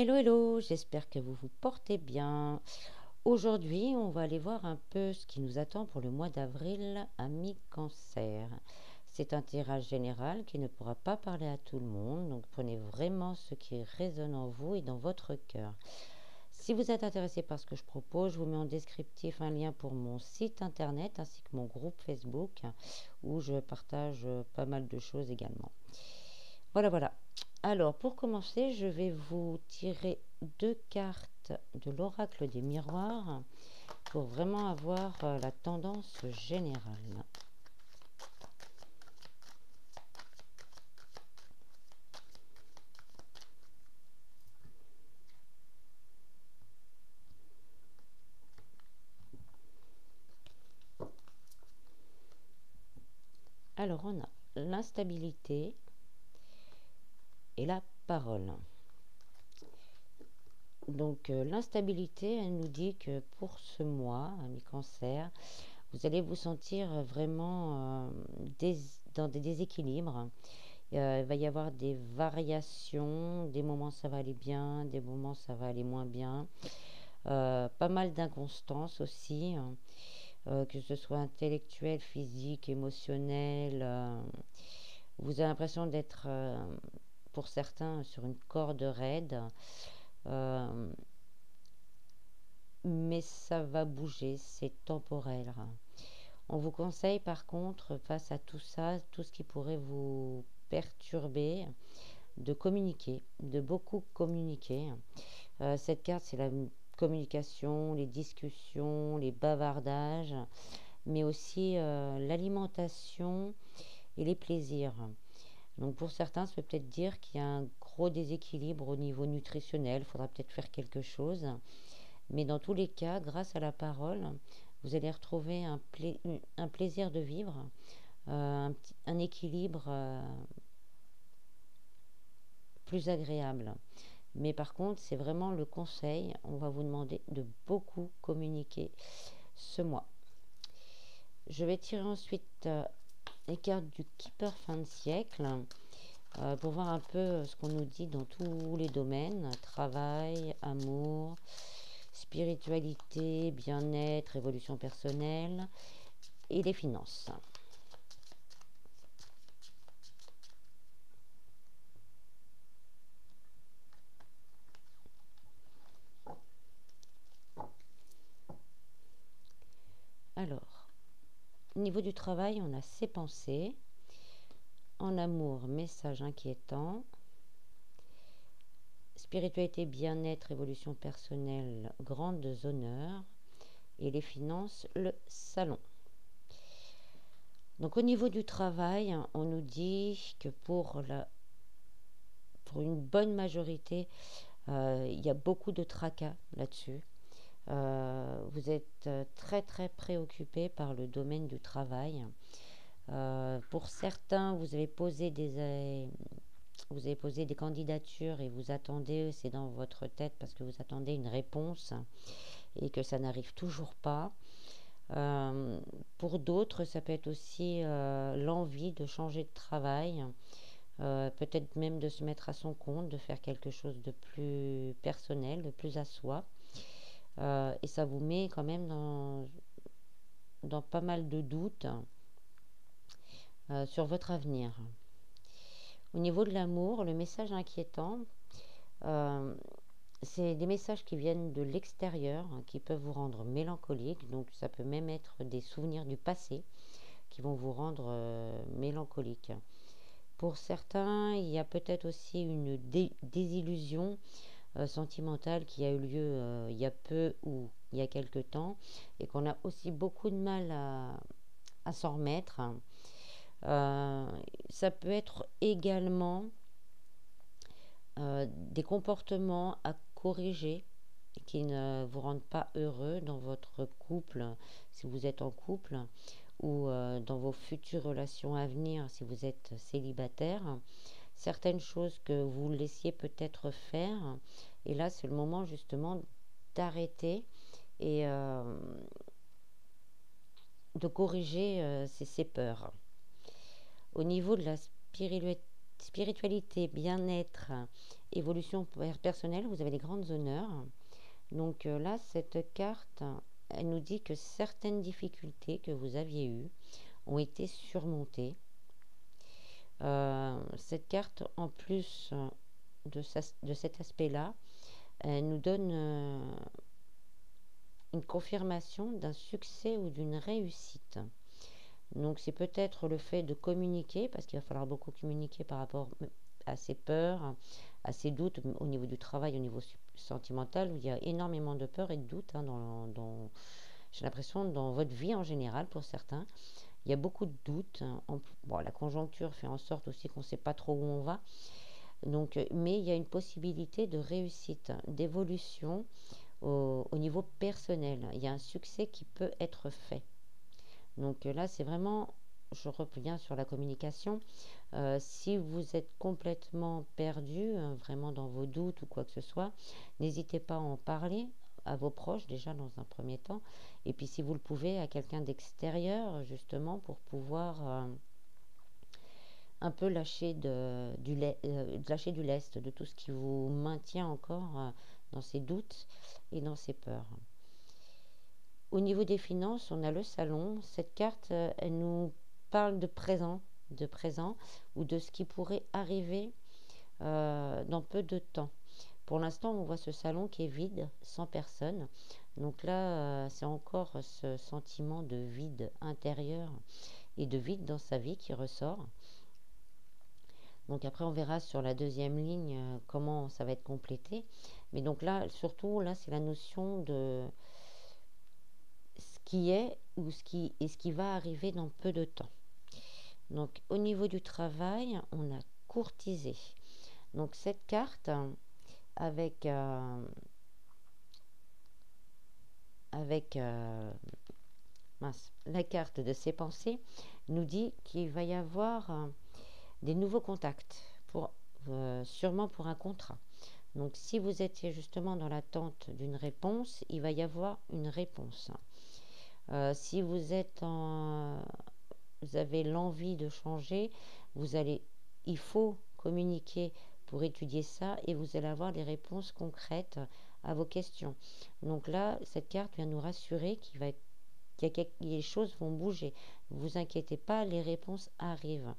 Hello, hello, j'espère que vous vous portez bien. Aujourd'hui, on va aller voir un peu ce qui nous attend pour le mois d'avril, amis Cancer. C'est un tirage général qui ne pourra pas parler à tout le monde, donc prenez vraiment ce qui résonne en vous et dans votre cœur. Si vous êtes intéressé par ce que je propose, je vous mets en descriptif un lien pour mon site internet ainsi que mon groupe Facebook où je partage pas mal de choses également. Voilà, voilà. Alors, pour commencer, je vais vous tirer deux cartes de l'oracle des miroirs pour vraiment avoir la tendance générale. Alors, on a l'instabilité et la parole. Donc, l'instabilité, elle nous dit que pour ce mois, amis Cancer, vous allez vous sentir vraiment dans des déséquilibres. Il va y avoir des variations, des moments ça va aller bien, des moments ça va aller moins bien. Pas mal d'inconstance aussi, que ce soit intellectuel, physique, émotionnel. Vous avez l'impression d'être, pour certains, sur une corde raide. Euh, mais ça va bouger, c'est temporaire. On vous conseille par contre, face à tout ça, tout ce qui pourrait vous perturber, de communiquer, de beaucoup communiquer. Cette carte, c'est la communication, les discussions, les bavardages, mais aussi l'alimentation et les plaisirs. Donc pour certains, ça peut peut-être dire qu'il y a un gros déséquilibre au niveau nutritionnel, il faudra peut-être faire quelque chose. Mais dans tous les cas, grâce à la parole, vous allez retrouver un plaisir de vivre, un équilibre plus agréable. Mais par contre, c'est vraiment le conseil. On va vous demander de beaucoup communiquer ce mois. Je vais tirer ensuite les cartes du Keeper fin de siècle pour voir un peu ce qu'on nous dit dans tous les domaines. Travail, amour, spiritualité, bien-être, évolution personnelle et les finances. Alors, au niveau du travail, on a ses pensées. En amour, message inquiétant. Spiritualité, bien-être, évolution personnelle, grandes honneurs. Et les finances, le salon. Donc au niveau du travail, on nous dit que pour une bonne majorité, il y a beaucoup de tracas là-dessus. Vous êtes très très préoccupé par le domaine du travail. Pour certains, vous avez posé des candidatures et vous attendez, c'est dans votre tête parce que vous attendez une réponse et que ça n'arrive toujours pas. Euh, pour d'autres, ça peut être aussi l'envie de changer de travail, peut-être même de se mettre à son compte, de faire quelque chose de plus personnel, de plus à soi. Et ça vous met quand même dans pas mal de doutes sur votre avenir. Au niveau de l'amour, le message inquiétant, euh, c'est des messages qui viennent de l'extérieur, qui peuvent vous rendre mélancolique. Donc ça peut même être des souvenirs du passé qui vont vous rendre mélancolique. Pour certains, il y a peut-être aussi une désillusion sentimentale qui a eu lieu il y a peu ou il y a quelque temps et qu'on a aussi beaucoup de mal à s'en remettre. Euh, Ça peut être également des comportements à corriger qui ne vous rendent pas heureux dans votre couple, si vous êtes en couple, ou dans vos futures relations à venir, si vous êtes célibataire. Certaines choses que vous laissiez peut-être faire, et là c'est le moment justement d'arrêter et de corriger ces peurs. Au niveau de la spiritualité, bien-être, évolution personnelle, vous avez des grandes honneurs. Donc là, cette carte, elle nous dit que certaines difficultés que vous aviez eues ont été surmontées. Cette carte, en plus de cet aspect-là, elle nous donne une confirmation d'un succès ou d'une réussite. Donc c'est peut-être le fait de communiquer, parce qu'il va falloir beaucoup communiquer par rapport à ses peurs, à ses doutes au niveau du travail, au niveau sentimental, où il y a énormément de peurs et de doutes j'ai l'impression dans votre vie en général pour certains. Il y a beaucoup de doutes. Bon, la conjoncture fait en sorte aussi qu'on ne sait pas trop où on va. Donc, mais il y a une possibilité de réussite, d'évolution au niveau personnel. Il y a un succès qui peut être fait. Donc là, c'est vraiment, je reviens sur la communication. Si vous êtes complètement perdu, vraiment dans vos doutes ou quoi que ce soit, n'hésitez pas à en parler à vos proches déjà dans un premier temps. Et puis si vous le pouvez, à quelqu'un d'extérieur, justement, pour pouvoir un peu lâcher lâcher du lest, de tout ce qui vous maintient encore dans ces doutes et dans ces peurs. Au niveau des finances, on a le salon. Cette carte, elle nous parle de présent ou de ce qui pourrait arriver dans peu de temps. Pour l'instant, on voit ce salon qui est vide, sans personne. Donc là, c'est encore ce sentiment de vide intérieur et de vide dans sa vie qui ressort. Donc après, on verra sur la deuxième ligne comment ça va être complété. Mais donc là, surtout, là, c'est la notion de ce qui est ou ce qui va arriver dans peu de temps. Donc au niveau du travail, on a courtisé. Donc cette carte avec la carte de ses pensées nous dit qu'il va y avoir des nouveaux contacts sûrement pour un contrat. Donc si vous étiez justement dans l'attente d'une réponse, il va y avoir une réponse. Si vous avez l'envie de changer, il faut communiquer pour étudier ça et vous allez avoir des réponses concrètes à vos questions. Donc là, cette carte vient nous rassurer les choses vont bouger. Ne vous inquiétez pas, les réponses arrivent.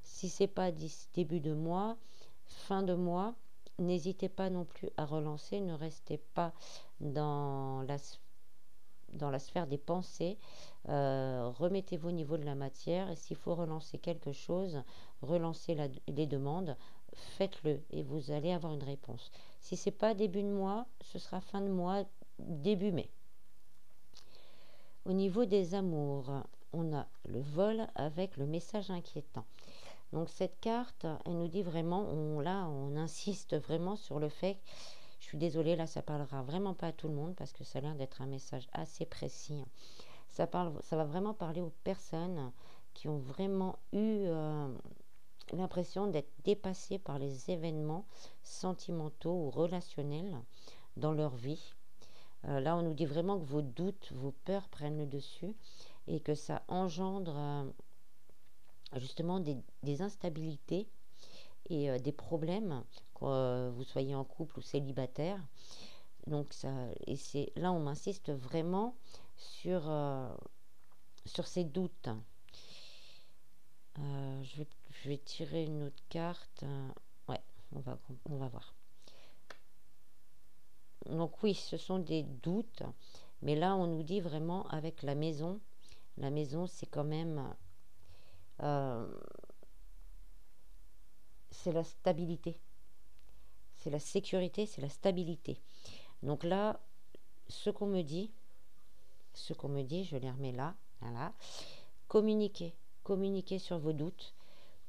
Si c'est pas début de mois, fin de mois, n'hésitez pas non plus à relancer. Ne restez pas dans la sphère des pensées. Remettez-vous au niveau de la matière. Et s'il faut relancer quelque chose, relancez les demandes. Faites-le et vous allez avoir une réponse. Si c'est pas début de mois, ce sera fin de mois, début mai. Au niveau des amours, on a le vol avec le message inquiétant. Donc cette carte, elle nous dit vraiment, on insiste vraiment sur le fait, je suis désolée, là ça parlera vraiment pas à tout le monde parce que ça a l'air d'être un message assez précis. Ça va vraiment parler aux personnes qui ont vraiment eu l'impression d'être dépassées par les événements sentimentaux ou relationnels dans leur vie. Là, on nous dit vraiment que vos doutes, vos peurs prennent le dessus et que ça engendre justement des instabilités et des problèmes, que vous soyez en couple ou célibataire. Donc là, on m'insiste vraiment sur ces doutes. Je vais tirer une autre carte. Ouais, on va voir. Donc oui, ce sont des doutes, mais là on nous dit vraiment avec la maison, c'est quand même c'est la stabilité, c'est la sécurité, c'est la stabilité. Donc là, ce qu'on me dit, je les remets là, voilà. Communiquez sur vos doutes.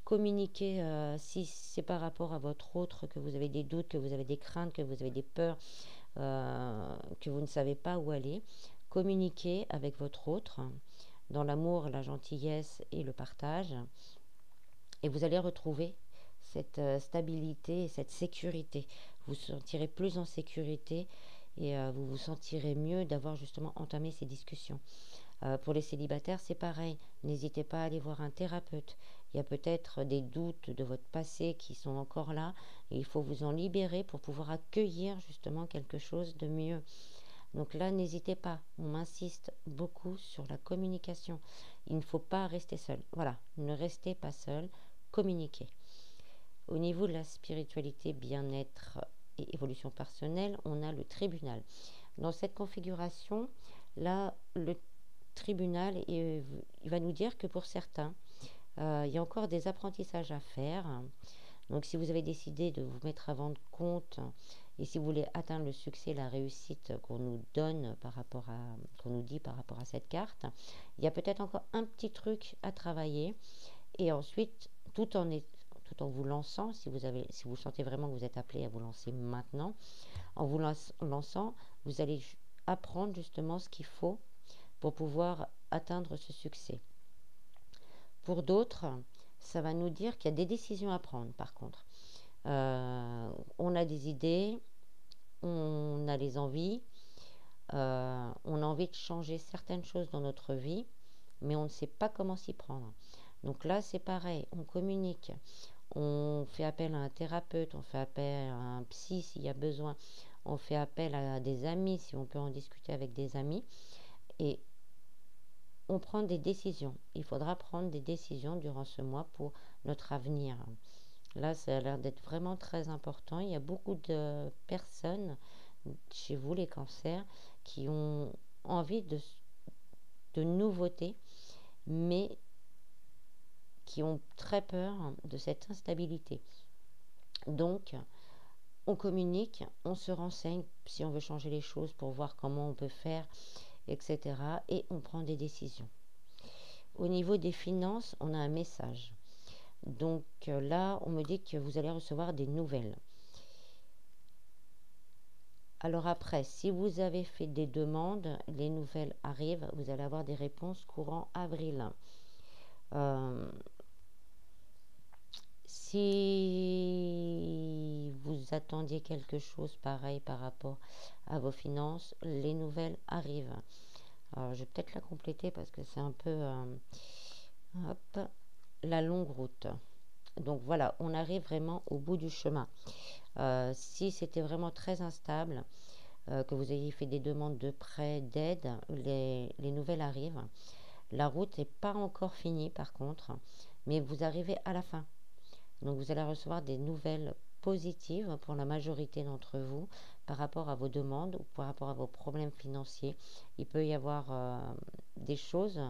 Communiquez si c'est par rapport à votre autre que vous avez des doutes, que vous avez des craintes, que vous avez des peurs, que vous ne savez pas où aller. Communiquez avec votre autre dans l'amour, la gentillesse et le partage. Et vous allez retrouver cette stabilité et cette sécurité. Vous vous sentirez plus en sécurité et vous vous sentirez mieux d'avoir justement entamé ces discussions. Pour les célibataires, c'est pareil. N'hésitez pas à aller voir un thérapeute. Il y a peut-être des doutes de votre passé qui sont encore là et il faut vous en libérer pour pouvoir accueillir justement quelque chose de mieux. Donc là, n'hésitez pas, on m'insiste beaucoup sur la communication. Il ne faut pas rester seul. Voilà, ne restez pas seul, communiquez. Au niveau de la spiritualité, bien-être et évolution personnelle, on a le tribunal. Dans cette configuration, là, le tribunal, il va nous dire que pour certains, il y a encore des apprentissages à faire. Donc si vous avez décidé de vous mettre à votre compte et si vous voulez atteindre le succès, la réussite qu'on nous donne qu'on nous dit par rapport à cette carte, il y a peut-être encore un petit truc à travailler. Et ensuite, tout en vous lançant, si vous sentez vraiment que vous êtes appelé à vous lancer maintenant, en vous lançant, vous allez apprendre justement ce qu'il faut pour pouvoir atteindre ce succès. Pour d'autres, ça va nous dire qu'il y a des décisions à prendre par contre. On a des idées, on a les envies, on a envie de changer certaines choses dans notre vie, mais on ne sait pas comment s'y prendre. Donc là, c'est pareil, on communique, on fait appel à un thérapeute, on fait appel à un psy s'il y a besoin, on fait appel à des amis si on peut en discuter avec des amis, et on prend des décisions. Il faudra prendre des décisions durant ce mois pour notre avenir. Là, ça a l'air d'être vraiment très important. Il y a beaucoup de personnes chez vous, les cancers, qui ont envie de nouveautés, mais qui ont très peur de cette instabilité. Donc, on communique, on se renseigne si on veut changer les choses pour voir comment on peut faire, etc. Et on prend des décisions. Au niveau des finances, on a un message. Donc là, on me dit que vous allez recevoir des nouvelles. Alors après, si vous avez fait des demandes, les nouvelles arrivent, vous allez avoir des réponses courant avril. Si vous attendiez quelque chose pareil par rapport à vos finances, les nouvelles arrivent. Alors, je vais peut-être la compléter parce que c'est un peu la longue route. Donc voilà, on arrive vraiment au bout du chemin. Si c'était vraiment très instable, que vous ayez fait des demandes de prêt, d'aide, les nouvelles arrivent. La route n'est pas encore finie par contre, mais vous arrivez à la fin. Donc vous allez recevoir des nouvelles positives pour la majorité d'entre vous par rapport à vos demandes ou par rapport à vos problèmes financiers. Il peut y avoir des choses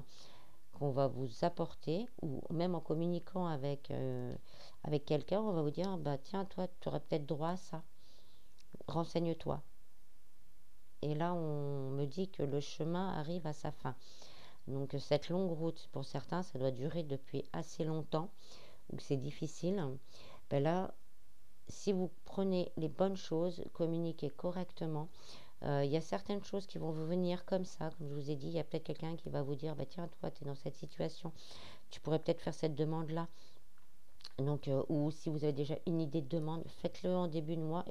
qu'on va vous apporter, ou même en communiquant avec quelqu'un, on va vous dire, bah tiens, toi, tu aurais peut-être droit à ça. Renseigne-toi. Et là, on me dit que le chemin arrive à sa fin. Donc cette longue route, pour certains, ça doit durer depuis assez longtemps, ou que c'est difficile. Ben là, si vous prenez les bonnes choses, communiquez correctement, il y a certaines choses qui vont vous venir comme ça, comme je vous ai dit, il y a peut-être quelqu'un qui va vous dire, bah tiens, toi, tu es dans cette situation, tu pourrais peut-être faire cette demande-là. Donc, ou si vous avez déjà une idée de demande, faites-le en début de mois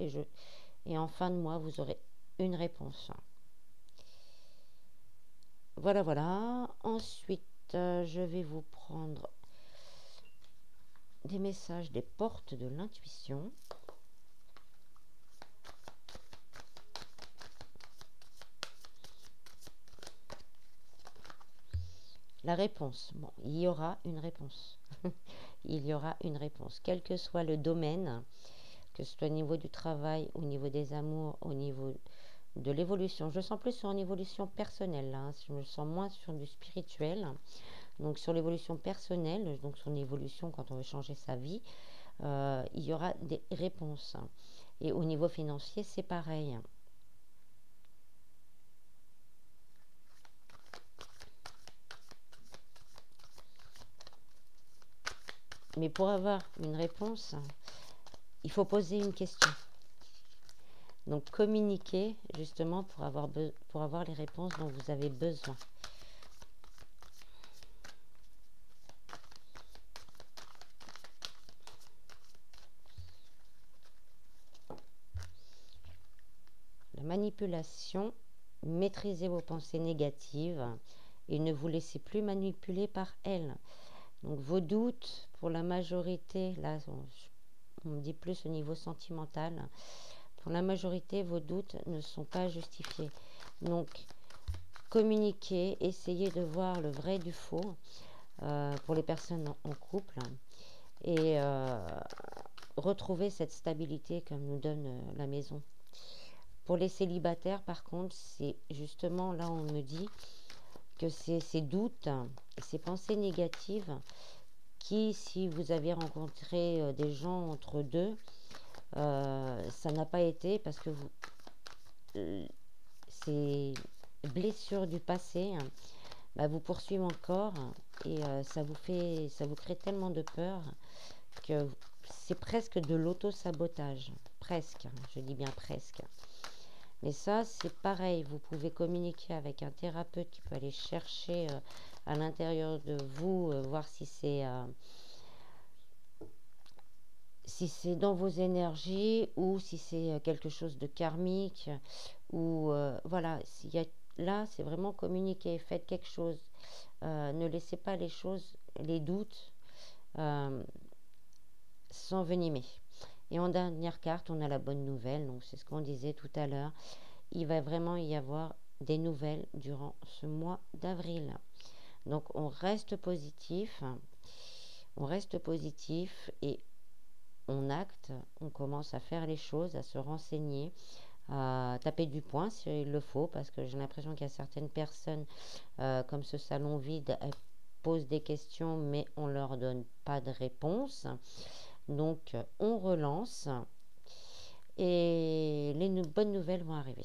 et en fin de mois, vous aurez une réponse. Voilà, voilà. Ensuite, je vais vous prendre des messages des portes de l'intuition. La réponse. Bon, il y aura une réponse. Il y aura une réponse. Quel que soit le domaine, que ce soit au niveau du travail, au niveau des amours, au niveau de l'évolution. Je sens plus sur une évolution personnelle. Hein. Je me sens moins sur du spirituel. Donc sur l'évolution personnelle, donc sur une évolution quand on veut changer sa vie, il y aura des réponses. Et au niveau financier, c'est pareil. Mais pour avoir une réponse, il faut poser une question. Donc communiquer justement pour avoir les réponses dont vous avez besoin. La manipulation, maîtrisez vos pensées négatives et ne vous laissez plus manipuler par elles. Donc vos doutes, pour la majorité, là on me dit plus au niveau sentimental, pour la majorité, vos doutes ne sont pas justifiés. Donc communiquez, essayez de voir le vrai du faux pour les personnes en couple et retrouver cette stabilité comme nous donne la maison. Pour les célibataires, par contre, c'est justement là on me dit que c'est ces doutes et ces pensées négatives qui, si vous avez rencontré des gens entre deux, ça n'a pas été parce que ces blessures du passé vous poursuivent encore et ça vous crée tellement de peur que c'est presque de l'auto-sabotage. Presque, je dis bien presque. Mais ça, c'est pareil, vous pouvez communiquer avec un thérapeute qui peut aller chercher à l'intérieur de vous, voir si c'est dans vos énergies ou si c'est quelque chose de karmique ou voilà, là c'est vraiment communiquer, faites quelque chose, ne laissez pas les choses, les doutes s'envenimer. Et en dernière carte, on a la bonne nouvelle, donc c'est ce qu'on disait tout à l'heure, il va vraiment y avoir des nouvelles durant ce mois d'avril. Donc on reste positif et on acte, on commence à faire les choses, à se renseigner, à taper du poing s'il le faut, parce que j'ai l'impression qu'il y a certaines personnes, comme ce salon vide, elles posent des questions, mais on ne leur donne pas de réponse. Donc on relance et les bonnes nouvelles vont arriver.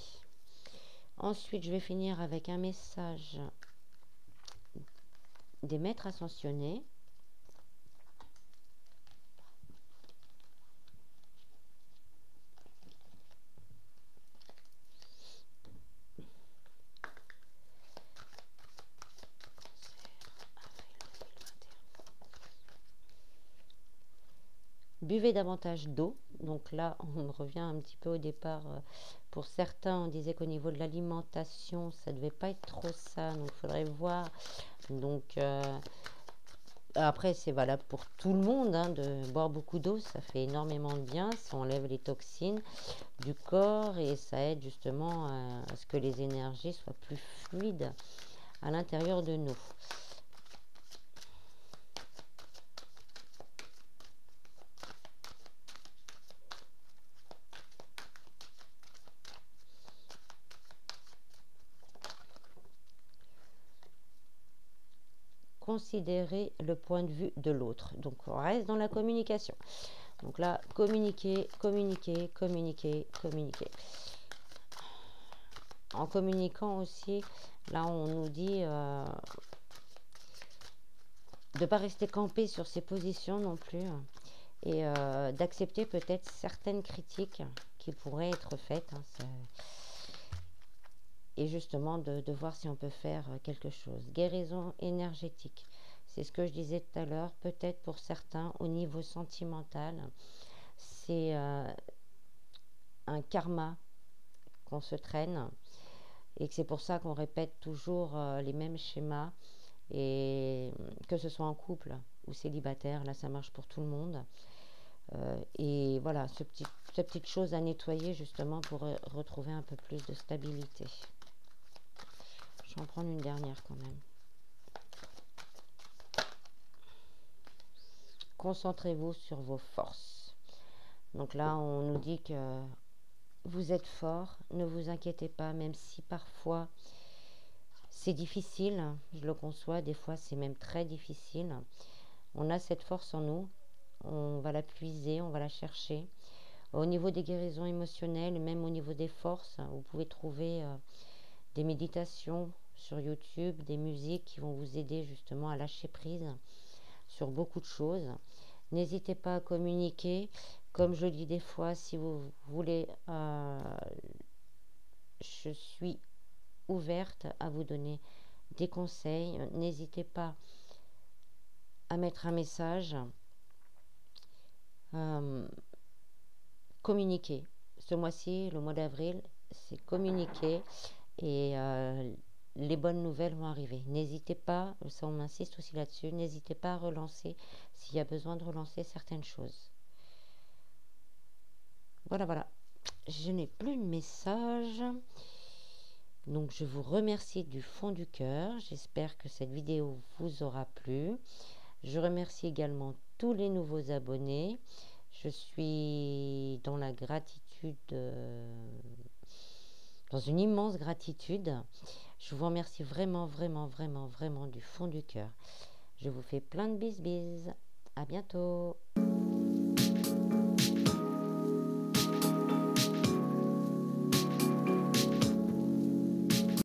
Ensuite, je vais finir avec un message des maîtres ascensionnés. Buvez davantage d'eau. Donc là, on revient un petit peu au départ. Pour certains, on disait qu'au niveau de l'alimentation, ça ne devait pas être trop ça. Donc, il faudrait voir. Donc, après, c'est valable pour tout le monde de boire beaucoup d'eau. Ça fait énormément de bien. Ça enlève les toxines du corps et ça aide justement à ce que les énergies soient plus fluides à l'intérieur de nous. Considérer le point de vue de l'autre. Donc, on reste dans la communication. Donc là, communiquer, communiquer, communiquer, communiquer. En communiquant aussi, là, on nous dit de ne pas rester campé sur ses positions non plus et d'accepter peut-être certaines critiques qui pourraient être faites. Et justement de voir si on peut faire quelque chose. Guérison énergétique. C'est ce que je disais tout à l'heure. Peut-être pour certains, au niveau sentimental, c'est un karma qu'on se traîne et que c'est pour ça qu'on répète toujours les mêmes schémas et que ce soit en couple ou célibataire, là ça marche pour tout le monde. Et voilà, cette petite chose à nettoyer justement pour retrouver un peu plus de stabilité. Je vais en prendre une dernière quand même. Concentrez-vous sur vos forces. Donc là, on nous dit que vous êtes fort, ne vous inquiétez pas, même si parfois c'est difficile, je le conçois, des fois c'est même très difficile. On a cette force en nous, on va la puiser, on va la chercher. Au niveau des guérisons émotionnelles, même au niveau des forces, vous pouvez trouver des méditations sur YouTube, des musiques qui vont vous aider justement à lâcher prise sur beaucoup de choses. N'hésitez pas à communiquer. Comme je dis des fois, si vous voulez, je suis ouverte à vous donner des conseils. N'hésitez pas à mettre un message. Communiquer. Ce mois-ci, le mois d'avril, c'est communiquer et les bonnes nouvelles vont arriver. N'hésitez pas, ça on insiste aussi là-dessus, n'hésitez pas à relancer s'il y a besoin de relancer certaines choses. Voilà, voilà. Je n'ai plus de message. Donc je vous remercie du fond du cœur. J'espère que cette vidéo vous aura plu. Je remercie également tous les nouveaux abonnés. Je suis dans la gratitude, dans une immense gratitude. Je vous remercie vraiment, vraiment, vraiment, vraiment du fond du cœur. Je vous fais plein de bisous. À bientôt.